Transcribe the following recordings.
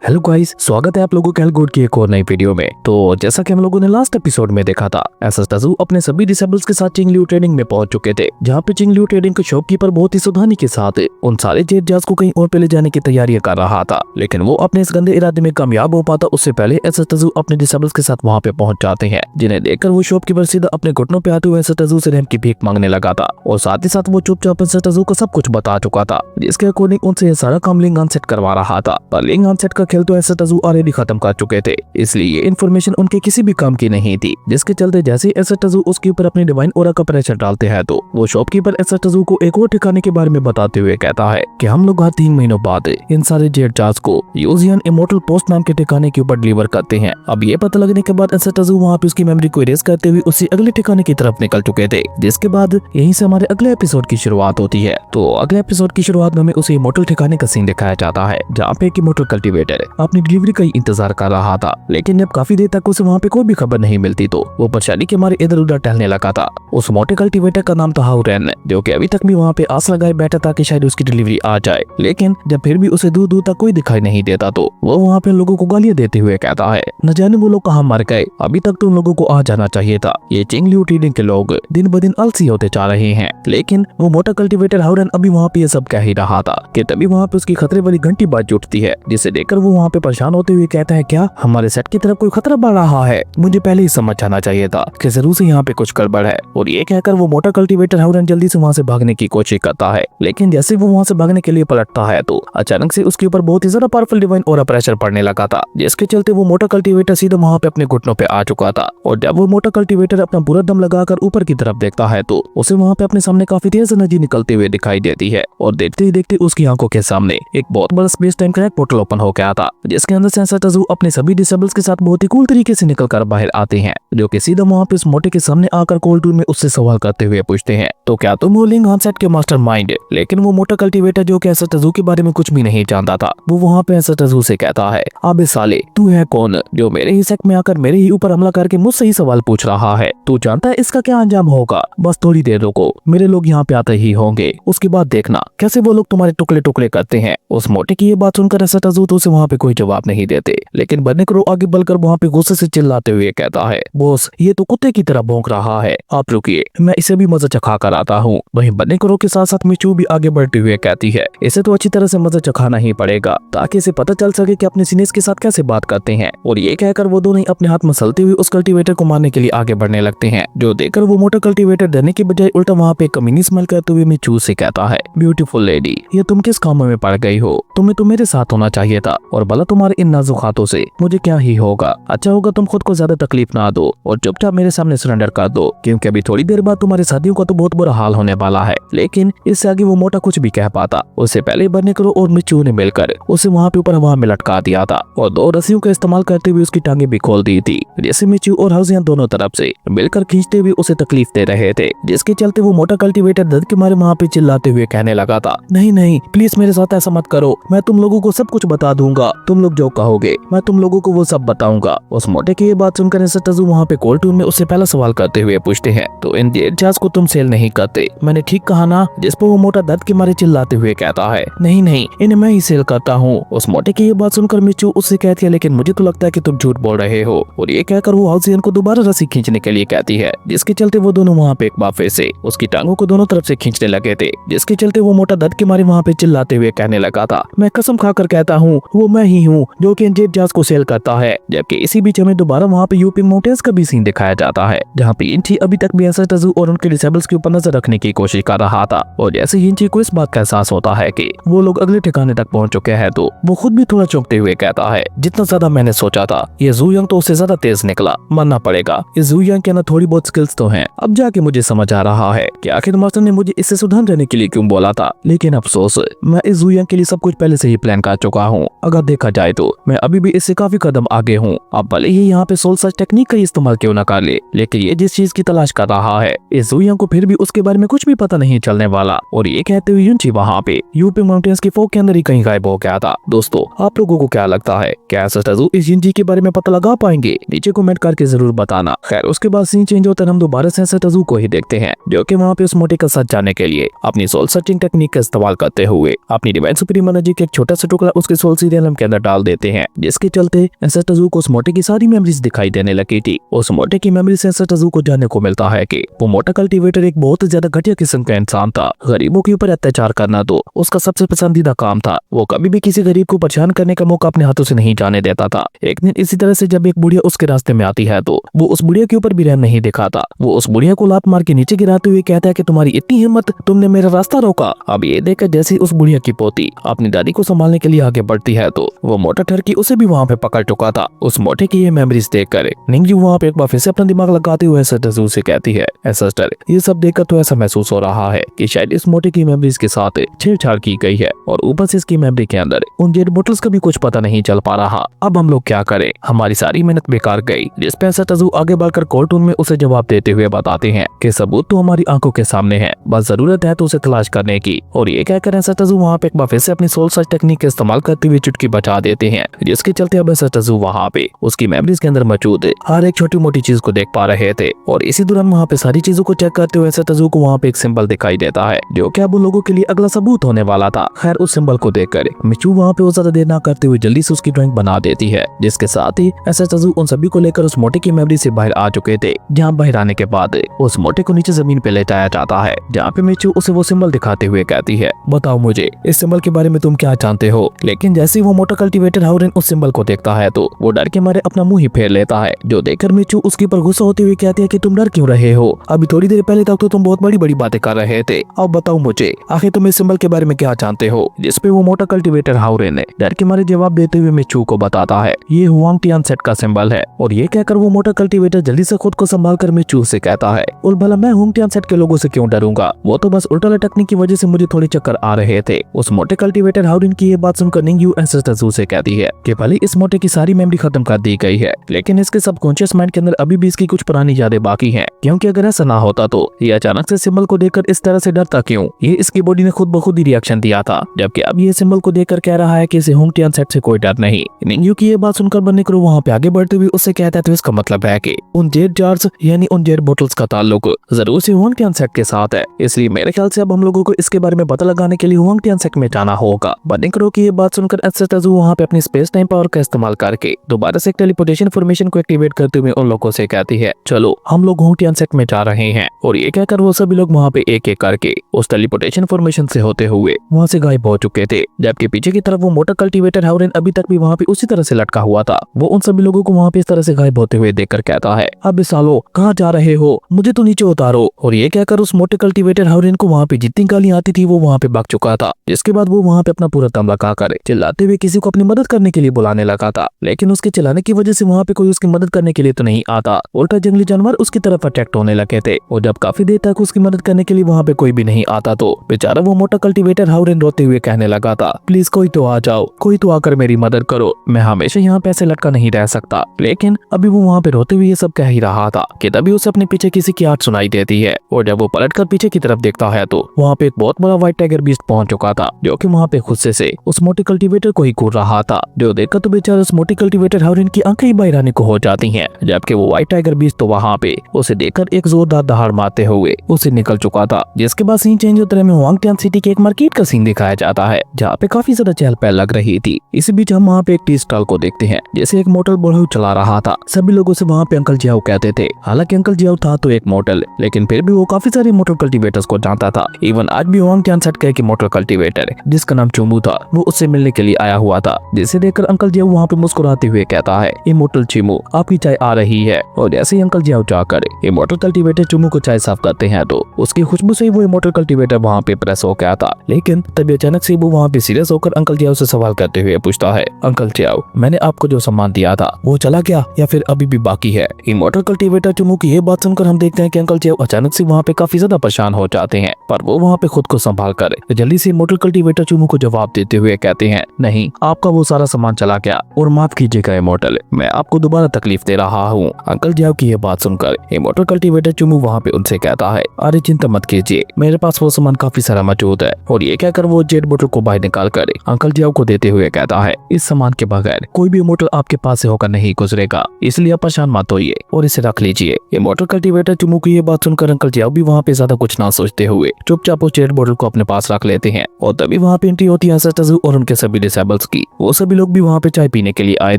Hello guys, स्वागत है आप लोगों के हेल्थ की एक और नई वीडियो में। तो जैसा कि हम लोगों ने लास्ट एपिसोड में देखा था, एसएस तजू अपने सभी डिसेबल्स के साथ चिंगलियू ट्रेडिंग में पहुंच चुके थे, जहां पे चिंगलियू ट्रेडिंग के शॉपकीपर बहुत ही सावधानी के साथ उन सारे जेट जहाज को कहीं और पे ले जाने की तैयारियां कर रहा था। लेकिन वो अपने इस गंदे इरादे में कामयाब हो पाता उससे पहले एसएस तजू अपने डिसेबल्स के साथ वहां पे पहुंच जाते हैं, जिन्हें देखकर वो शॉपकीपर सीधा अपने घुटनों पे आते हुए एसएस तजू से रहम की भीख मांगने लगा था। और साथ ही साथ वो चुपचाप एसएस तजू को सब कुछ बता चुका था, जिसके अकॉर्डिंग उनसे ये सारा काम लिंग सेट करवा रहा था। पर लिंग सेट का खेल तो एसएस तजू ऑलरेडी खत्म कर चुके थे, इसलिए इन्फॉर्मेशन उनके किसी भी काम की नहीं थी। जिसके चलते जैसे ही एसएस तजू उसके ऊपर अपनी डिवाइन ऑरा का प्रेशर डालते हैं, तो वो शॉपकीपर एसएस तजू को एक और ठिकाने के बारे में बताते हुए कहता है कि हम लोग हर 3 महीनों बाद इन सारे जेट जहाज को यूजियन इमोर्टल पोस्ट नाम के ठिकाने के ऊपर डिलीवर करते हैं। अब ये पता लगने के बाद एसएस तजू वहाँ पे उसकी मेमोरी को इरेज करते हुए उसी अगले ठिकाने की तरफ निकल चुके थे। जिसके बाद यहीं से हमारे अगले एपिसोड की शुरुआत होती है। तो अगले एपिसोड की शुरुआत में हमें उसी इमोर्टल ठिकाने का सीन दिखाया जाता है, जहाँ पे एक इमोर्टल कल्टीवेटर अपनी डिलीवरी का इंतजार कर रहा था। लेकिन जब काफी देर तक उसे वहाँ पे कोई भी खबर नहीं मिलती, तो वो परेशानी के मारे इधर उधर टहलने लगा था। उस मोटे कल्टीवेटर का नाम था हाउरेन, जो कि अभी तक भी वहाँ पे आस लगाए बैठा था कि शायद उसकी डिलीवरी आ जाए। लेकिन जब फिर भी उसे दूर दूर तक कोई दिखाई नहीं देता, तो वो वहाँ पे लोगों को गालियां देते हुए कहता है, न जाने वो लोग कहाँ मर गए, अभी तक तो उन लोगों को आ जाना चाहिए था। ये चिंगलियू ट्रेडिंग के लोग दिन ब दिन आलसी होते जा रहे हैं। लेकिन वो मोटा कल्टीवेटर हाउरेन अभी वहाँ पे ये सब कह ही रहा था कि तभी वहाँ पे उसकी खतरे वाली घंटी बाज उठती है, जिसे देखकर वो वहाँ पे परेशान होते हुए कहता है, क्या हमारे सेट की तरफ कोई खतरा बढ़ रहा है? मुझे पहले ही समझ जाना चाहिए था कि जरूर से यहाँ पे कुछ गड़बड़ है। और ये कहकर वो मोटा कल्टीवेटर हाउरेन जल्दी से वहाँ से भागने की कोशिश करता है। लेकिन जैसे वो वहाँ से भागने के लिए पलटता है, तो अचानक से उसके ऊपर बहुत ही ज्यादा पावरफुल डिवाइन ऑरा प्रेशर पड़ने लगा था, जिसके चलते वो मोटा कल्टीवेटर सीधा वहाँ पे अपने घुटनों पे आ चुका था। और जब वो मोटा कल्टीवेटर अपना पूरा दम लगाकर ऊपर की तरफ देखता है, तो उसे वहाँ पे अपने सामने काफी तेज एनर्जी निकलते हुए दिखाई देती है। और देखते ही देखते उसकी आंखों के सामने एक बहुत बड़ा space time crack portal open हो गया था, जिसके अंदर से एसएस तजू अपने सभी डिसेबल्स के साथ बहुत ही कूल तरीके से निकल कर बाहर आते हैं, जो कि सीधा वहाँ पे उस मोटे के सामने आकर कोल्ड टूर में उससे सवाल करते हुए पूछते हैं, तो क्या तुम हो लिंग सेट के मास्टरमाइंड? लेकिन वो मोटा कल्टीवेटर, जो कि एसएस तजू के बारे में कुछ भी नहीं जानता था, वो वहाँ पे एसएस तजू से कहता है, अबे साले, तू है कौन जो मेरे ही सेट में आकर मेरे ही ऊपर हमला करके मुझसे ही सवाल पूछ रहा है? तू जानता है इसका क्या अंजाम होगा? बस थोड़ी देर रुको, मेरे लोग यहाँ पे आते ही होंगे, उसके बाद देखना कैसे वो लोग तुम्हारे टुकड़े टुकड़े करते हैं। उस मोटे की ये बात सुनकर एसएस तजू तो उसे वहाँ पे कोई जवाब नहीं देते। लेकिन बने करो आगे बढ़कर वहाँ पे गुस्से से चिल्लाते हुए कहता है, बॉस, ये तो कुत्ते की तरह भौंक रहा है, आप रुकिए, मैं इसे भी मजा चखा कर आता हूँ। वहीं बने करो के साथ साथ मिचू भी आगे बढ़ते हुए कहती है, इसे तो अच्छी तरह से मजा चखाना ही पड़ेगा, ताकि इसे पता चल सके कि अपने सीनियर्स के साथ कैसे बात करते हैं। और ये कहकर वो दोनों अपने हाथ मसलते हुए उस कल्टीवेटर को मारने के लिए आगे बढ़ने लगते हैं, जो देखकर वो मोटा कल्टीवेटर डरने की बजाय उल्टा वहाँ पे कमीनी स्माइल करते हुए मिचू से कहता है, ब्यूटीफुल लेडी, ये तुम किस कामों में पड़ गई हो? तुम्हें तो मेरे साथ होना चाहिए था, और भला तुम्हारे इन नाजुक हाथों से मुझे क्या ही होगा। अच्छा होगा तुम खुद को ज्यादा तकलीफ ना दो और चुपचाप मेरे सामने सरेंडर कर दो, क्योंकि अभी थोड़ी देर बाद तुम्हारे साथियों का तो बहुत बुरा हाल होने वाला है। लेकिन इससे आगे वो मोटा कुछ भी कह पाता, उससे पहले बने करो और मिचू ने मिलकर उसे वहाँ पे ऊपर हवा में लटका दिया था, और 2 रस्सियों का इस्तेमाल करते हुए उसकी टांगे भी खोल दी थी, जैसे मिचू और हाउसियां दोनों तरफ से मिलकर खींचते हुए उसे तकलीफ दे रहे थे। जिसके चलते वो मोटा कल्टीवेटर दर्द के मारे वहाँ पे चिल्लाते हुए कहने लगा था, नहीं नहीं, प्लीज मेरे साथ ऐसा मत करो, मैं तुम लोगों को सब कुछ बता दूंगा, तुम लोग जो कहोगे मैं तुम लोगों को वो सब बताऊंगा। उस मोटे की ये बात सुनकर एसएस तजू वहाँ पे कोल्ड टूर में उससे पहला सवाल करते हुए पूछते हैं, तो इन जेट जहाज को तुम सेल नहीं करते, मैंने ठीक कहा ना? जिस पर वो मोटा दर्द के मारे चिल्लाते हुए कहता है, नहीं नहीं, इन्हें मैं ही सेल करता हूँ। उस मोटे की ये बात सुनकर मिचू उससे कहती है, लेकिन मुझे तो लगता है कि तुम झूठ बोल रहे हो। और ये कहकर वो हाउसियन को दोबारा रस्सी खींचने के लिए कहती है, जिसके चलते वो दोनों वहाँ पे एक बार फिर से उसकी टांगों को दोनों तरफ से खींचने लगे थे। जिसके चलते वो मोटा दर्द के मारे वहाँ पे चिल्लाते हुए कहने लगा था, मैं कसम खाकर कहता हूँ वो मैं ही हूँ जो कि जेट जहाज को सेल करता है। जबकि इसी बीच हमें दोबारा वहाँ पे यूपी माउंटेन्स का भी सीन दिखाया जाता है, जहाँ पे इंची अभी तक भी एसएस तजू और उनके डिसेबल्स के ऊपर नजर रखने की कोशिश कर रहा था। और जैसे ही इंची को इस बात का एहसास होता है कि वो लोग अगले ठिकाने तक पहुंच चुके हैं, तो वो खुद भी थोड़ा चौंकते हुए कहता है, जितना ज्यादा मैंने सोचा था ये जू यंग तो उससे ज्यादा तेज निकला, मानना पड़ेगा इस जू यंग के अंदर थोड़ी बहुत स्किल्स तो हैं। अब जाके मुझे समझ आ रहा है कि आखिर मास्टर ने मुझे इससे सुधार रहने के लिए क्यों बोला था। लेकिन अफसोस, मैं इस जू यंग के लिए सब कुछ पहले से ही प्लान कर चुका हूँ। अगर देखा जाए तो मैं अभी भी इससे काफी कदम आगे हूँ। अब भले ही यहाँ पे सोल सर्च टेक्निक का इस्तेमाल क्यों न कर ले, लेकिन ये जिस चीज की तलाश कर रहा है, इस जू यंग को फिर भी उसके बारे में कुछ भी पता नहीं चलने वाला। और ये कहते हुए युनची वहाँ पे यूपी माउंटेन्स की फोक के अंदर ही कहीं गायब हो गया था। दोस्तों, आप लोगों को क्या लगता है, क्या एसएस तजू इस युनची के बारे में पता लगा पाएंगे? नीचे कमेंट करके जरूर बताना। खैर, उसके बाद सीन चेंज होता है, हम दोबारा से एसएस तजू को ही देखते हैं, जो कि वहाँ पे उस मोटे का सच जानने के लिए अपनी सोल सर्चिंग टेक्निक का इस्तेमाल करते हुए अपनी डिवाइन सुप्रीम एनर्जी के एक छोटा सा टुकड़ा उसके सोल सीरियल सिस्टम के अंदर डाल देते हैं, जिसके चलते एसएस टजू को उस मोटे की सारी मेमोरीज दिखाई देने लगी थी। उस मोटे की मेमोरी से एसएस टजू को जानने को मिलता है कि वो मोटा कल्टीवेटर एक बहुत ज्यादा घटिया किस्म का इंसान था। गरीबों के ऊपर अत्याचार करना तो उसका सबसे पसंदीदा काम था। वो कभी भी किसी गरीब को परेशान करने का मौका अपने हाथों से नहीं जाने देता था। एक दिन इसी तरह से जब एक बुढ़िया उसके रास्ते में आती है तो वो उस बुढ़िया के ऊपर भी रहम नहीं दिखाता। वो उस बुढ़िया को लात मार के नीचे गिराते हुए कहता है कि तुम्हारी इतनी हिम्मत, तुमने मेरा रास्ता रोका। अब ये देखकर जैसे उस बुढ़िया की पोती अपनी दादी को संभालने के लिए आगे बढ़ती है तो वो मोटा ठरकी उसे भी वहाँ पे पकड़ चुका था। उस मोटे की ये मेमोरीज देखकर निंगजू वहाँ पे एक बार फिर से अपना दिमाग लगाते हुए एसएस टजू से कहती है, एसएस ये सब देखकर तो ऐसा महसूस हो रहा है कि शायद इस मोटे की मेमोरीज के साथ छेड़छाड़ की गई है और ऊपर से इसकी मेमोरी के अंदर उन जेड बोटल्स का भी कुछ पता नहीं चल पा रहा। अब हम लोग क्या करें, हमारी सारी मेहनत बेकार गई। जिस पे एसएस टजू आगे बढ़कर कोर्टून में उसे जवाब देते हुए बताते हैं कि सबूत तो हमारी आंखों के सामने है, बस जरूरत है तो उसे तलाश करने की। और ये कहकर एसएस टजू वहाँ पे एक बार फिर से अपनी सोल सर्च टेक्निक का इस्तेमाल करते हुए चुटकी बचा देते हैं, जिसके चलते अब एसएस टजू वहाँ पे उसकी मेमोरीज के अंदर मौजूद हर एक छोटी मोटी चीज को देख पा रहे थे। और इसी दौरान वहाँ पे सारी चीजों को चेक करते हुए एसएस टजू को वहाँ पे एक सिंबल दिखाई देता है, जो कि अब उन लोगों के लिए अगला सबूत होने वाला था। खैर उस सिंबल को देखकर मिचू वहाँ पे ज्यादा देर ना करते हुए जल्दी से उसकी ड्राइंग बना देती है, जिसके साथ ही एसएस टजू उन सभी को लेकर उस मोटे की मेमोरी से बाहर आ चुके थे। जहाँ बाहर आने के बाद उस मोटे को नीचे जमीन पे लेटाया जाता है, जहाँ पे मिचू उसे वो सिंबल दिखाते हुए कहती है, बताओ मुझे इस सिंबल के बारे में तुम क्या जानते हो। लेकिन जैसे ही वो मोटा कल्टीवेटर हाउरेन उस सिंबल को देखता है तो वो डर के मारे अपना मुंह ही फेर लेता है, जो देखकर मिचू उसके ऊपर गुस्सा होते हुए कहती है कि तुम डर क्यों रहे हो, अभी थोड़ी देर पहले तक तो तुम बहुत बड़ी बड़ी बातें कर रहे थे। अब बताओ मुझे आखिर तुम इस सिंबल के बारे में क्या जानते हो। जिसपे वो मोटा कल्टीवेटर हाउरेन ने डर के मारे जवाब देते हुए मिचू को बताता है, ये हुआंग टियान सेट का सिंबल है। और ये कहकर वो मोटा कल्टीवेटर जल्दी से खुद को संभाल कर मिचू से कहता है, और भला मैं हुआंग टियान सेट के लोगों से क्यों डरूंगा, वो तो बस उल्टा लटकने की वजह से मुझे थोड़े चक्कर आ रहे थे। उस मोटे कल्टीवेटर हाउरेन की ये बात सुनकर निंगयू एसएस टजू से कहती है कि भले इस मोटे की सारी मेमोरी खत्म कर दी गई है, लेकिन इसके सबकॉन्शियस माइंड के अंदर अभी भी इसकी कुछ पुरानी यादें बाकी हैं, क्योंकि अगर ऐसा ना होता तो ये अचानक से सिंबल को देखकर इस तरह से डरता क्यों। ये इसकी बॉडी ने खुद ब खुद ही रिएक्शन दिया था, जबकि अब ये सिंबल को देखकर कह रहा है कि इसे हुआंग टियान सेट से कोई डर नहीं। निंगयू की ये बात सुनकर बनने को वहाँ पे आगे बढ़ते हुए उससे कहता है, तो इसका मतलब है कि उन जेड जार्स यानी उन जेड बोटल्स का ताल्लुक जरूर से हुआंग टियान सेट के साथ है। इसलिए मेरे ख्याल से अब हम लोगों को इसके बारे में पता लगाने के लिए हुआंग टियान सेट में जाना होगा। बनने करो की ये बात सुनकर एसएस टजू वहाँ पे अपनी स्पेस टाइम पावर का इस्तेमाल करके दोबारा से टेलीपोर्टेशन फॉर्मेशन को एक्टिवेट करते हुए उन लोगों से कहती है, चलो हम लोग हुआंग टियान सेट में जा रहे हैं। और ये कहकर वो सभी लोग वहाँ पे एक एक करके उस टेलीपोर्टेशन फॉर्मेशन से होते हुए वहाँ से गायब हो चुके थे, जबकि पीछे की तरफ वो मोटा कल्टीवेटर हाउरेन अभी तक भी वहाँ पे उसी तरह से लटका हुआ था। वो उन सभी लोगों को वहाँ पे इस तरह से गायब होते हुए देखकर कहता है, अब सालो कहाँ जा रहे हो, मुझे तो नीचे उतारो। और ये कहकर उस मोटे कल्टीवेटर हाउरेन को वहाँ पे जितनी गालियां आती थी वो वहाँ पे भाग चुका था, जिसके बाद वो वहाँ पे अपना पूरा दम लगाकर चिल्लाते हुए किसी को अपनी मदद करने के लिए बुलाने लगा था। लेकिन उसके चिल्लाने की वजह से वहाँ पे कोई उसकी मदद करने के लिए तो नहीं आता, उल्टा जंगली जानवर उसकी तरफ अट्रैक्ट होने लगे थे। और जब काफी देर तक उसकी मदद करने के लिए वहाँ पे कोई भी नहीं आता तो बेचारा वो मोटा कल्टीवेटर हाउरेन रोते हुए कहने लगा था, प्लीज कोई तो आ जाओ, कोई तो आकर मेरी मदद करो, मैं हमेशा यहाँ पे ऐसे लटका नहीं रह सकता। लेकिन अभी वो वहाँ पे रोते हुए ये सब कह ही रहा था कि तभी उसे अपने पीछे किसी की आवाज सुनाई देती है। और जब वो पलटकर पीछे की तरफ देखता है तो वहाँ पे एक बहुत बड़ा व्हाइट टाइगर बीस्ट पहुंच चुका था, जो कि वहाँ पे गुस्से से उस मोटे कल्टीवेटर को ही घूर रहा था। जो देखकर तो बेचारा उस मोटे कल्टीवेटर हाउरेन की आंखें ही बाहर आने को हो जाती हैं, जबकि वो व्हाइट टाइगर बीस्ट तो वहाँ पे उसे देखकर एक जोरदार दहाड़ मारते हुए उसे निकल चुका था। जिसके बाद सीन चेंज होते में हुआंग टियान सिटी के एक मार्केट का सीन दिखाया जाता है, जहाँ पे काफी ज्यादा चहल पहल लग रही थी। इसी बीच हम वहाँ पे एक टी स्टॉल को देखते हैं, जैसे एक मोटल बड़ू चला रहा था। सभी लोगों से वहाँ पे अंकल जियाओ कहते थे। हालांकि अंकल जियाओ था तो एक मोटल, लेकिन फिर भी वो काफी सारे मोटर कल्टीवेटर्स को जानता था। इवन आज भी हुआंग टियान सेट के मोटर कल्टीवेटर जिसका नाम चुमू था वो उससे मिलने के लिए आया हुआ था, जिसे देखकर अंकल जियाओ वहाँ पे मुस्कुराते हुए कहता है, ये मोटल चिमू आपकी चाय आ रही है। और जैसे ही अंकल जियाओ जाकर ये मोटर कल्टीवेटर चुमू को चाय साफ करते हैं तो उसकी खुशबू से ही वो मोटर कल्टीवेटर वहाँ पे प्रेस हो गया था। लेकिन तभी अचानक से वो वहाँ पे सीरियस होकर अंकल जियाओ से सवाल करते हुए पूछता है, अंकल जियाओ मैंने आपको जो सामान दिया था वो चला गया या फिर अभी भी बाकी है। ये मोटर कल्टीवेटर चुमू की ये बात सुनकर हम देखते हैं कि अंकल जियाओ अचानक से वहाँ पे काफी ज्यादा परेशान हो जाते हैं, पर वो वहाँ पे खुद को संभाल कर जल्दी से मोटर कल्टीवेटर चुमू को जवाब देते हुए कहते हैं, नहीं आपका वो सारा सामान चला गया और माफ कीजिएगा इमोर्टल, मैं आपको दोबारा तकलीफ दे रहा हूँ। अंकल जियाओ की ये बात सुनकर इमोर्टल कल्टीवेटर चुमू वहाँ पे उनसे कहता है, अरे चिंता मत कीजिए, मेरे पास वो सामान काफी सारा मौजूद है। और ये कहकर वो जेट बोतल को बाहर निकाल कर अंकल जियाओ को देते हुए कहता है, इस सामान के बगैर कोई भी इमोर्टल आपके पास से होकर नहीं गुजरेगा, इसलिए आप परेशान मत होइए और इसे रख लीजिए। इमोर्टल कल्टीवेटर चुमू की ये बात सुनकर अंकल जियाओ भी वहाँ पे ज्यादा कुछ ना सोचते हुए चुपचाप उस जेट बोतल को अपने पास रख लेते हैं। और तभी वहाँ पे एंट्री होती है एसएस टजू और उनके सभी डिसेबल वेजिटेबल्स की। वो सभी लोग भी वहाँ पे चाय पीने के लिए आए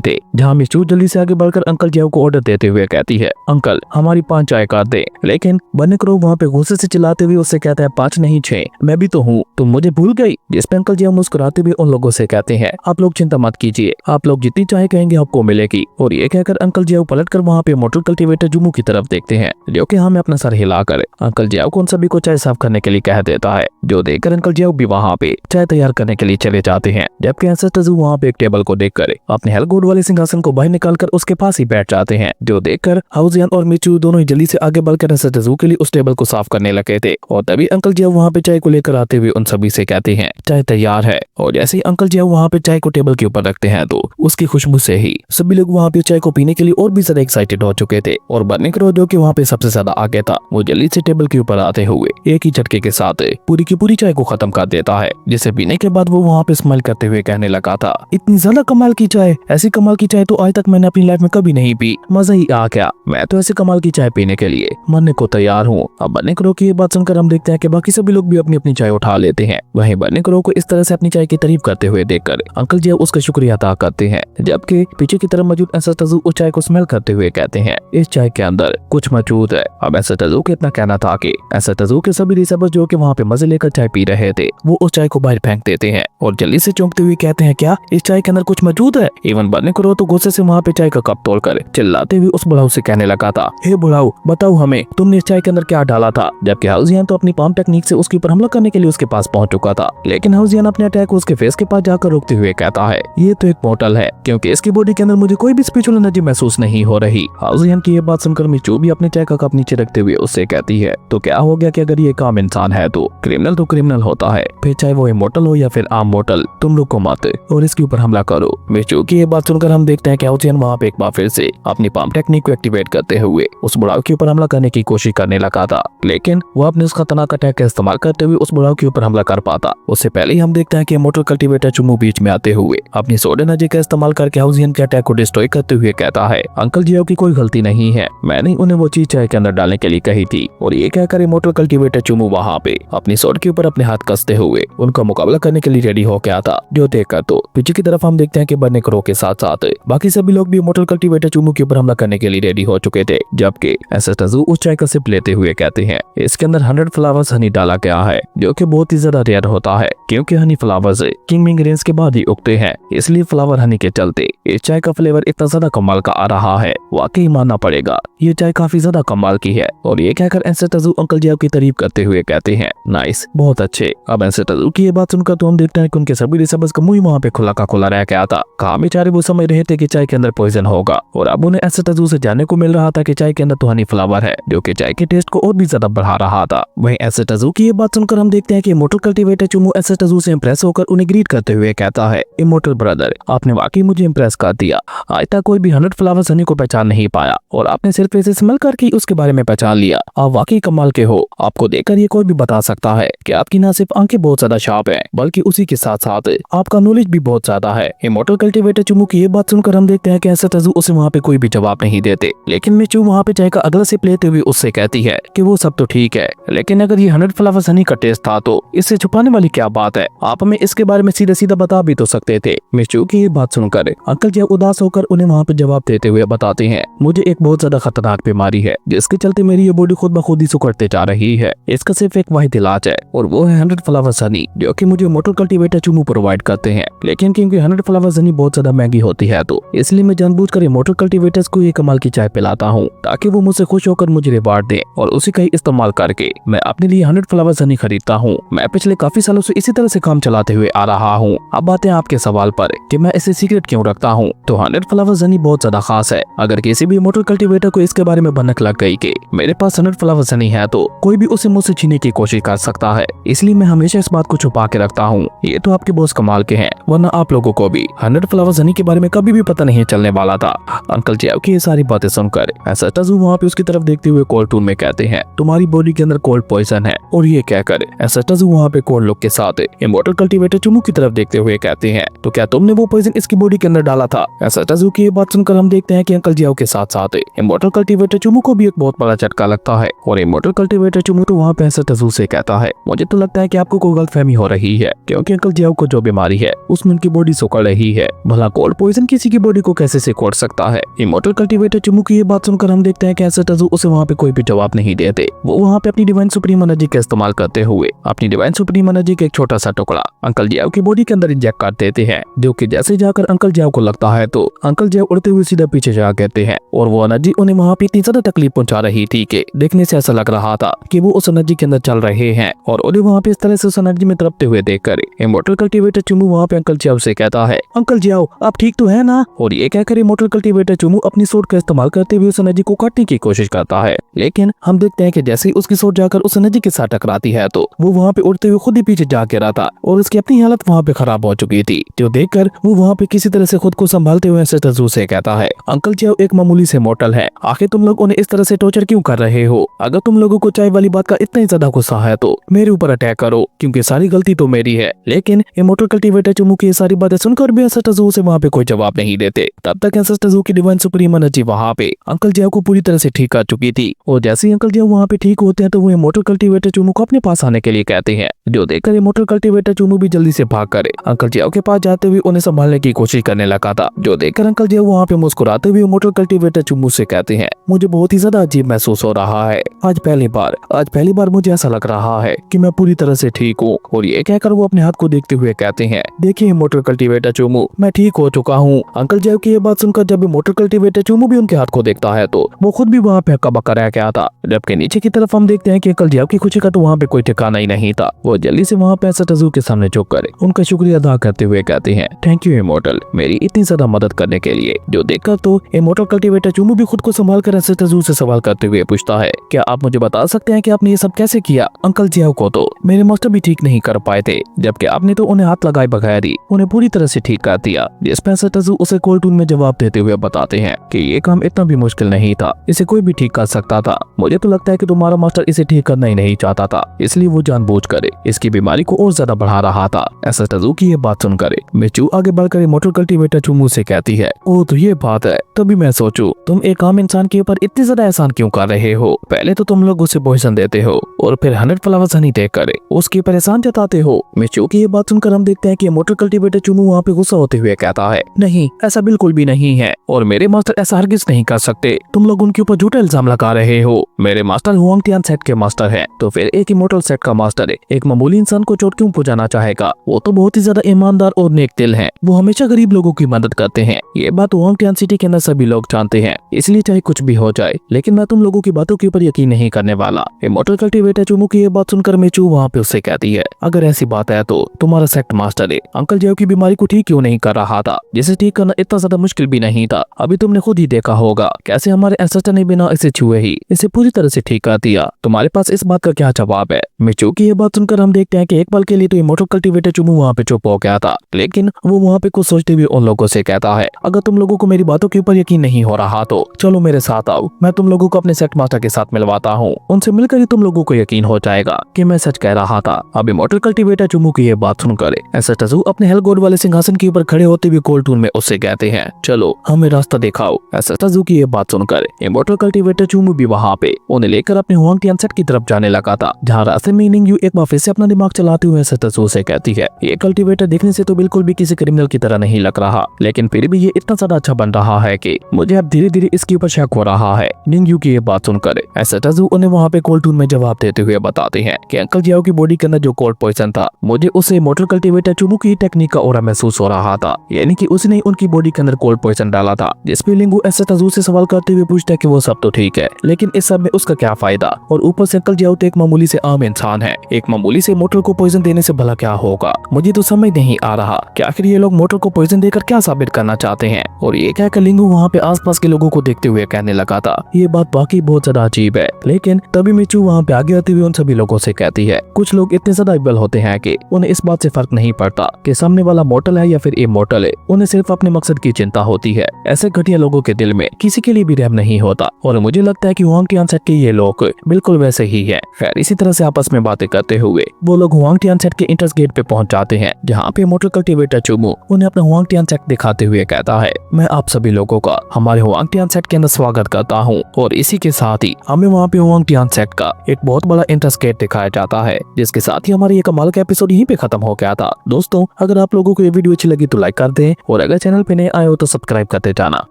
थे, जहाँ मिचू जल्दी से आगे बढ़कर अंकल जियाओ को ऑर्डर देते हुए कहती है, अंकल हमारी 5 चाय कर दे। लेकिन बन्नी क्रो वहाँ पे गुस्से से चिल्लाते हुए उससे कहता है 5 नहीं 6, मैं भी तो हूँ, तुम मुझे भूल गई। जिस पे अंकल जियाओ मुस्कुराते हुए उन लोगों से कहते हैं, आप लोग चिंता मत कीजिए, आप लोग जितनी चाय कहेंगे आपको मिलेगी। और ये कहकर अंकल जियाओ पलटकर वहाँ पे मोटर कल्टीवेटर जुमू की तरफ देखते हैं, जो कि हमें अपना सर हिलाकर अंकल जियाओ को उन सभी को चाय साफ करने के लिए कह देता है, जो देखकर अंकल जियाओ भी वहाँ पे चाय तैयार करने के लिए चले जाते हैं। जबकि एंसेस्टर वहाँ पे एक टेबल को देखकर अपने हेलगोड वाले सिंहासन को बाहर निकालकर उसके पास ही बैठ जाते हैं, जो देखकर हाउजियन और मिचू दोनों ही जल्दी से आगे बढ़कर एंसेस्टर के लिए उस टेबल को साफ करने लगे थे। और तभी अंकल जियाओ वहाँ पे चाय को लेकर आते हुए उन सभी से कहते हैं, चाय तैयार है। और जैसे ही अंकल जियाओ वहाँ पे चाय को टेबल के ऊपर रखते हैं तो उसकी खुशबू से ही सभी लोग वहाँ पे चाय को पीने के लिए और भी ज्यादा एक्साइटेड हो चुके थे। और बन्नी क्रो जो कि वहाँ पे सबसे ज्यादा आगे था, वो जल्दी से टेबल के ऊपर आते हुए एक ही झटके के साथ पूरी की पूरी चाय को खत्म कर देता है, जिसे पीने के बाद वो वहाँ पे स्माइल करते हुए कहने लगा था, इतनी ज्यादा कमाल की चाय, ऐसी कमाल की चाय तो आज तक मैंने अपनी लाइफ में कभी नहीं पी, मजा ही आ गया। मैं तो ऐसी कमाल की चाय पीने के लिए मरने को तैयार हूँ। अब बन्नी क्रो की ये बात सुनकर हम देखते हैं कि बाकी सभी लोग भी अपनी अपनी चाय उठा लेते हैं। वहीं बन्नी क्रो को इस तरह से अपनी चाय की तारीफ करते हुए देखकर अंकल जियाओ उसका शुक्रिया अदा करते हैं, जबकि पीछे की तरफ मौजूद एंसेस्टर उस चाय को स्मेल करते हुए कहते हैं, इस चाय के अंदर कुछ मौजूद है। अब एंसेस्टर को इतना कहना था कि एंसेस्टर के सभी रिसर्वर्स जो कि वहाँ पे मजे लेकर चाय पी रहे थे, वो उस चाय को बाहर फेंक देते हैं और जल्दी से चौंकते हुए कहते हैं, क्या इस चाय के अंदर कुछ मौजूद है? इवन बन्नी क्रो तो गुस्से से वहाँ पे चाय का कप तोड़कर चिल्लाते हुए उस बुढ़ाऊ से कहने लगा था, हे बुढ़ाऊ बताओ हमें, तुमने इस चाय के अंदर क्या डाला था? जबकि हाउजियन तो अपनी पाम टेक्निक से उसके ऊपर हमला करने के लिए उसके पास पहुंच चुका था, लेकिन हाउजियन अपने अटैक को उसके फेस के पास जाकर रोकते हुए कहता है, ये तो एक मोटल है, क्योंकि इसकी बॉडी के अंदर मुझे कोई भी स्पिरिचुअल एनर्जी महसूस नहीं हो रही। हाउजियन की ये बात सुनकर मिचू भी अपने चाय का कप नीचे रखते हुए उससे कहती है, तो क्या हो गया कि अगर ये काम इंसान है तो क्रिमिनल होता है, फिर चाहे वो इमोर्टल हो या फिर आम मोटल, तुम लोग को मत और इसके ऊपर हमला करो। मिचू की ये बात सुनकर हम देखते हैं कि हाउजियन वहाँ पे एक बार फिर से अपनी पाम टेक्निक को एक्टिवेट करते हुए उस बुढ़ाऊ के ऊपर हमला करने की कोशिश करने लगा था, लेकिन वो अपने उस खतरनाक अटैक का इस्तेमाल करते हुए उस बुढ़ाऊ के ऊपर हमला कर पाता। उससे पहले ही हम देखते हैं कि मोटर कल्टीवेटर चुमू बीच में आते हुए अपनी सोड एनर्जी का इस्तेमाल करके हाउजियन के अटैक को डिस्ट्रॉय करते हुए कहता है, अंकल जियाओ की कोई गलती नहीं है, मैंने उन्हें वो चीज चाय के अंदर डालने के लिए कही थी। और ये कहकर मोटर कल्टीवेटर चुमू वहाँ पे अपनी सोड के ऊपर अपने हाथ कसते हुए उनका मुकाबला करने के लिए रेडी हो गया था, जो देखकर तो पीछे की तरफ हम देखते हैं कि बन्नी क्रो के साथ साथ बाकी सभी लोग भी मोटर कल्टीवेटर चुमू के ऊपर हमला करने के लिए रेडी हो चुके थे। जबकि एंसेस्टर उस चाय का सिप लेते हुए कहते हैं, इसके अंदर 100 फ्लावर्स हनी डाला गया है, जो कि बहुत ही ज्यादा रेयर होता है, क्योंकि Honey flowers king Ming range के बाद ही उगते हैं, इसलिए फ्लावर हनी के चलते इस चाय का फ्लेवर इतना ज्यादा कमाल का आ रहा है, वाकई मानना पड़ेगा, ये चाय काफी ज्यादा कमाल की है। और ये कहकर एंसेस्टर अंकल जियाओ की तारीफ करते हुए कहते हैं, नाइस, बहुत अच्छे। अब एंसेस्टर की ये बात सुनकर तो हम देखते हैं कि उनके सभी रिसर्वर्स का मुंह वहाँ पे खुला का खुला रह गया था। कहा बेचारे वो समझ रहे थे कि चाय के अंदर पॉइजन होगा, और अब उन्हें एंसेस्टर से जानने को मिल रहा था कि चाय के अंदर तो हनी फ्लावर है, जो कि चाय के टेस्ट को और भी ज्यादा बढ़ा रहा था। वहीं एंसेस्टर की ये बात सुनकर हम देखते हैं कि मोटर कल्टीवेटर चुमू एंसेस्टर से इंप्रेस होकर उन्हें ग्रीट करते हुए कहता है, इमोर्टल ब्रदर, आपने वाकई मुझे इंप्रेस कर दिया। आज तक कोई भी 100 फ्लावर्स हनी को पहचान नहीं पाया, और आपने सिर्फ इसे स्मेल करके उसके बारे में पहचान लिया। आप वाकई कमाल के हो। आपको देखकर ये कोई भी बता सकता है कि आपकी न सिर्फ आंखें बहुत ज्यादा शार्प है, बल्कि उसी के साथ साथ आपका नॉलेज भी बहुत ज्यादा है। इमोर्टल कल्टीवेटर चुमू की ये बात सुनकर हम देखते हैं कि एंसेस्टर उसे वहाँ पे कोई भी जवाब नहीं देते, लेकिन मिचू वहाँ पे चाय का अगला सिप लेते हुए उससे कहती है कि वो सब तो ठीक है, लेकिन अगर ये 100 फ्लावर्स हनी का टेस्ट था तो इससे छुपाने वाली क्या बात है? आप हमें इसके बारे में सीधा सीधा बता भी तो सकते थे। मिचू की ये बात सुनकर अंकल जी उदास होकर उन्हें वहाँ पे जवाब देते हुए बताते हैं, मुझे एक बहुत ज्यादा खतरनाक बीमारी है, जिसके चलते मेरी ये बॉडी खुद ब खुद ही सुकड़ते जा रही है। इसका सिर्फ एक वाहिद इलाज है, और वो है 100 फ्लावर्स हनी, जो कि मुझे मोटर कल्टीवेटर चुमू प्रोवाइड करते हैं। लेकिन क्योंकि 100 फ्लावर्स हनी बहुत ज्यादा महंगी होती है, तो इसलिए मैं जानबूझकर ये मोटर कल्टीवेटर्स को ये कमाल की चाय पिलाता हूँ, ताकि वो मुझसे खुश होकर मुझे रिवार्ड दे, और उसी का ही इस्तेमाल करके मैं अपने लिए 100 फ्लावर्स हनी खरीदता हूँ। मैं पिछले काफी सालों से इसी तरह से काम चलाते हुए आ रहा हूँ। अब बात है आपके सवाल पर कि मैं इसे सीक्रेट क्यों रखता हूँ, तो 100 फ्लावर्स हनी बहुत ज्यादा खास है। अगर किसी भी मोटर कल्टीवेटर को इसके बारे में भनक लग गई कि मेरे पास 100 फ्लावर्स हनी है, तो कोई भी उसे मुझसे छीनने की कोशिश कर सकता है, इसलिए मैं हमेशा इस बात को छुपा के रखता हूँ। ये तो आपके बॉस कमाल के हैं, वरना आप लोगों को भी 100 फ्लावर्स हनी के बारे में कभी भी पता नहीं चलने वाला था। अंकल जियाओ की ये सारी बातें सुनकर एंसेस्टर वहाँ पे उसकी तरफ देखते हुए कोल्ड टून में कहते हैं, तुम्हारी बॉडी के अंदर कोल्ड पॉइजन है। और ये कहकर एंसेस्टर वहाँ पे कोल्ड लुक के साथ इमोर्टल कल्टीवेटर चुमू की तरफ देखते हुए कहते हैं, तो क्या तुमने वो पॉइजन इसकी बॉडी के अंदर डाला था? एंसेस्टर की ये बात सुनकर हम देखते हैं कि अंकल जियाओ के साथ साथ इमोर्टल कल्टीवेटर चुमू को भी एक बहुत बड़ा झटका लगता है, और इमोर्टल कल्टीवेटर चुमू तो वहाँ पे एंसेस्टर से कहता है, मुझे तो लगता है कि आपको कोई गलतफहमी हो रही है, क्योंकि अंकल जियाओ को जो बीमारी है उसमें उनकी बॉडी सुकड़ रही है। भला कोल्ड पॉइजन किसी की बॉडी को कैसे सिकोड़ सकता है? इमोर्टल कल्टीवेटर चुमू की ये बात सुनकर हम देखते हैं कि एसेटाज़ू उसे वहाँ पे कोई भी जवाब नहीं देते। वो वहाँ पे अपनी डिवाइन सुप्रीम एनर्जी का इस्तेमाल करते हुए अपनी डिवाइन सुप्रीम एनर्जी का एक छोटा सा टुकड़ा अंकल जियाओ की बॉडी के अंदर इंजेक्ट कर देते हैं, जो कि जैसे जाकर अंकल जियाओ को लगता है तो अंकल जियाओ उड़ते हुए सीधा पीछे जा कहते हैं। और वो एनर्जी उन्हें वहाँ पे इतनी ज्यादा तकलीफ पहुंचा रही थी कि देखने से ऐसा लग रहा था कि वो उस एनर्जी के अंदर चल रहे हैं। और उन्हें वहाँ पे इस तरह से उस एनर्जी में तड़पते हुए देखकर इमोर्टल कल्टीवेटर चुमू वहाँ पे अंकल जियाओ से कहता है, अंकल जियाओ आप ठीक तो है ना? और ये कहकर इमोर्टल कल्टीवेटर चुमू अपनी सोट का इस्तेमाल करते हुए उस एनर्जी को काटने की कोशिश करता है। लेकिन हम देखते हैं कि जैसे ही उसकी सोट जाकर उस एनर्जी के साथ टकराती है तो वो वहाँ पे उड़ते हुए खुद ही पीछे जा गिरा था और उसकी अपनी हालत वहाँ पे खराब हो चुकी थी, जो देखकर वो वहाँ पे किसी तरह से खुद को संभालते हुए एसेटाज़ू से कहता है, अंकल जियाओ एक मामूली से मोर्टल है, आखिर तुम लोग उन्हें इस तरह से टॉर्चर क्यों कर रहे हो? अगर तुम लोगों को चाय वाली बात का इतना ही ज्यादा गुस्सा है तो मेरे ऊपर अटैक करो, क्योंकि सारी गलती तो मेरी है। लेकिन इमोर्टल कल्टीवेटर चुमू की ये सारी बातें सुनकर भी एसेटाज़ू से वहाँ पे कोई जवाब नहीं देते। तब तक एसेटाज़ू की डिवाइन सुप्रीम एनर्जी वहाँ पे अंकल जियाओ को पूरी तरह से ठीक कर चुकी थी। और जैसे ही अंकल जियाओ वहाँ पे ठीक होते हैं तो वो इमोर्टल कल्टीवेटर चुमू को अपने पास आने के लिए कहते हैं, जो देखकर इमोर्टल कल्टीवेटर चुमू भी जल्दी से भाग कर अंकल जियाओ के पास जाते हुए उन्हें संभालने की कोशिश करने लगा था। जो देखकर अंकल जियाओ वहाँ पे मुस्कुराते हुए इमोर्टल कल्टीवेटर चुमू से कहते हैं, मुझे बहुत ही ज्यादा अजीब महसूस हो रहा है। आज पहली बार मुझे ऐसा लग रहा है कि मैं पूरी तरह से ठीक हूँ। और ये कहकर वो अपने हाथ को देखते हुए कहते हैं, देखिए इमोर्टल कल्टीवेटर चुमू, मैं ठीक हो चुका हूँ। अंकल जियाओ की ये बात सुनकर जब इमोर्टल कल्टीवेटर चुमू भी उनके हाथ को देखता है तो वो खुद भी वहाँ पे हक्का बक्का रह गया था। जबकि नीचे की तरफ हम देखते हैं कि अंकल जियाओ की खुशी का तो वहाँ पे कोई ठिकाना ही नहीं था। वो जल्दी से वहाँ पे एसेटाज़ू के सामने झुककर उनका शुक्रिया अदा करते हुए कहते हैं, थैंक यू इमोर्टल, मेरी इतनी ज्यादा मदद करने के लिए। जो देखकर तो इमोर्टल कल्टीवेटर चुमू भी खुद को संभाल कर एसेटाज़ू से सवाल करते हुए पूछता है, क्या आप मुझे बता सकते हैं कि आपने ये सब कैसे किया? अंकल जियाओ को तो मेरे मास्टर भी ठीक नहीं कर पाए थे, जबकि आपने तो उन्हें हाथ लगाए बगैर ही उन्हें पूरी तरह से ठीक कर दिया। जिस पर एसेटाज़ू उसे कोल्ड टून में जवाब देते हुए बताते हैं कि ये काम इतना भी मुश्किल नहीं था, इसे कोई भी ठीक कर सकता था। मुझे तो लगता है कि तुम्हारा मास्टर इसे ठीक करना ही नहीं चाहता था, इसलिए वो जानबूझकर इसकी बीमारी को और ज्यादा बढ़ा रहा था। एसेटाज़ू की ये बात सुनकर मिचू आगे बढ़कर इमोर्टल कल्टीवेटर चुमू से कहती है, ओ तो ये बात है, तभी मैं सोचूं तुम एक आम इंसान के ऊपर इतनी ज्यादा एहसान क्यों कर रहे हो? पहले तो तुम लोग उसे पॉइजन देते हो और फिर 100 फ्लावर्स हनी देकर उसके ऊपर एहसान जताते हो। मिचू की ये बात सुनकर हम देखते हैं कि इमोर्टल कल्टीवेटर चुमू वहाँ पे गुस्सा होते हुए कहता है, नहीं ऐसा बिल्कुल भी नहीं है और मेरे मास्टर ऐसा हरगिज नहीं कर सकते। तुम लोग उनके ऊपर झूठा इल्जाम लगा रहे हो। मेरे मास्टर हुआंग टियान सेट के मास्टर है, तो फिर एक इमोर्टल सेट का मास्टर एक मामूली इंसान को चोट क्यों पहुंचाना चाहेगा? वो तो बहुत ही ज्यादा ईमानदार और नेक दिल है, वो हमेशा गरीब लोगों की मदद करते हैं। ये बात हुआंग टियान सिटी के अंदर सभी लोग जानते हैं, इसलिए चाहे कुछ भी हो जाए लेकिन मैं तुम लोगों की बातों के ऊपर यकीन नहीं करने वाला। इमोर्टल कल्टीवेटर चुमू की ये बात सुनकर मिचू वहाँ पे उससे कहती है, अगर ऐसी बात है तो तुम्हारा सेक्ट मास्टर अंकल जियाओ की बीमारी को ठीक क्यों नहीं कर रहा था, जिसे ठीक करना इतना ज्यादा मुश्किल भी नहीं था। अभी तुमने खुद ही देखा होगा कैसे हमारे एंसेस्टर ने बिना इसे छुए ही इसे पूरी तरह से ठीक कर दिया। तुम्हारे पास इस बात का क्या जवाब है? मिचू की ये बात सुनकर हम देखते हैं कि एक पल के लिए तो इमोर्टल कल्टीवेटर चुमू वहाँ पे चुप हो गया था, लेकिन वो वहाँ पे कुछ सोचते हुए उन लोगों से कहता है, अगर तुम लोगों को मेरी बातों के ऊपर यकीन नहीं हो रहा तो चलो मेरे साथ आओ, मैं तुम लोगों को अपने सेक्ट मास्टर के साथ मिलवाता हूँ। उनसे मिलकर ही तुम लोगों को यकीन हो जाएगा कि मैं सच कह रहा था। अब इमोर्टल कल्टीवेटर चुमू की ये बात सुनकर एसेटाज़ू अपने हेलगोड वाले सिंहासन के ऊपर खड़े होते हुए कोल्ड टून में उससे कहते हैं, चलो हमें रास्ता दिखाओ। एसेटाज़ू की ये बात सुनकर इमोर्टल कल्टीवेटर चुमू भी वहाँ पे उन्हें लेकर अपने हुआंग टियान सेट की तरफ जाने लगा था, जहाँ रास्ते में निंगयू एक बार फिर से अपना दिमाग चलाते हुए एसेटाज़ू से कहती है, ये कल्टीवेटर देखने से तो बिल्कुल भी किसी क्रिमिनल की तरह नहीं लग रहा, लेकिन फिर भी ये इतना ज्यादा अच्छा बन रहा है कि मुझे अब धीरे धीरे इसके ऊपर शक हो रहा है। निंगयू की ये बात सुनकर एसेटाज़ू उन्हें वहाँ पे कोल्ड टून में जवाब देते हुए बताते हैं कि अंकल जियाओ की बॉडी के अंदर जो कोल्ड पॉइजन था, मुझे उसे इमोर्टल कल्टीवेटर चुमू की टेक्निक का ऑरा महसूस हो रहा था, यानी कि उसने उनकी बॉडी के अंदर कोल्ड पॉइजन डाला था। जिस पे लिंगू एसेटाज़ू से सवाल करते हुए पूछता है कि वो सब तो ठीक है, लेकिन इस सब में उसका क्या फायदा? और ऊपर से अंकल जियाओ तो एक मामूली से आम इंसान है, एक मामूली से इमोर्टल को पॉइजन देने से भला क्या होगा? मुझे तो समझ नहीं आ रहा कि आखिर ये लोग इमोर्टल को पॉइजन देकर क्या साबित करना चाहते हैं। और ये कहकर लिंगू वहाँ पे आसपास के लोगों को देखते हुए कहने लगा था, ये बात वाकई बहुत ज्यादा अजीब है। लेकिन तभी मिचू वहाँ पे आगे आते हुए उन सभी लोगों से कहती है, कुछ लोग इतने ज्यादा इबल होते हैं कि उन्हें इस बात से फर्क नहीं पड़ता कि सामने वाला मोर्टल है या फिर इमोर्टल है, उन्हें सिर्फ अपने मकसद की चिंता होती है। ऐसे घटिया लोगों के दिल में किसी के लिए भी रहम नहीं होता, और मुझे लगता है कि हुआंग टियान सेट के ये लोग बिल्कुल वैसे ही है। खैर इसी तरह से आपस में बातें करते हुए वो लोग हुआंग टियान सेट के इंट्रेंस गेट पे पहुंच जाते हैं, जहाँ पे इमोर्टल कल्टीवेटर चुमू उन्हें अपना हुआंग टियान सेट दिखाते हुए कहता है, मैं आप सभी लोगों का हमारे हुआंग टियान सेट के अंदर स्वागत करता हूँ। और इसी के साथ ही हमें वहाँ पे हुआंग टियान सेट का एक बहुत बड़ा इंट्रेंस गेट दिखाया जाता है, जिसके साथ ही हमारा ये कमाल का एपिसोड यहीं पे खत्म हो गया था। दोस्तों अगर आप लोगों को ये वीडियो अच्छी लगी तो लाइक कर दें और अगर चैनल पे नए आए हो तो सब्सक्राइब करते जाना।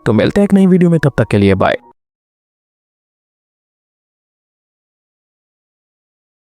तो मिलते हैं एक नई वीडियो में, तब तक के लिए बाय।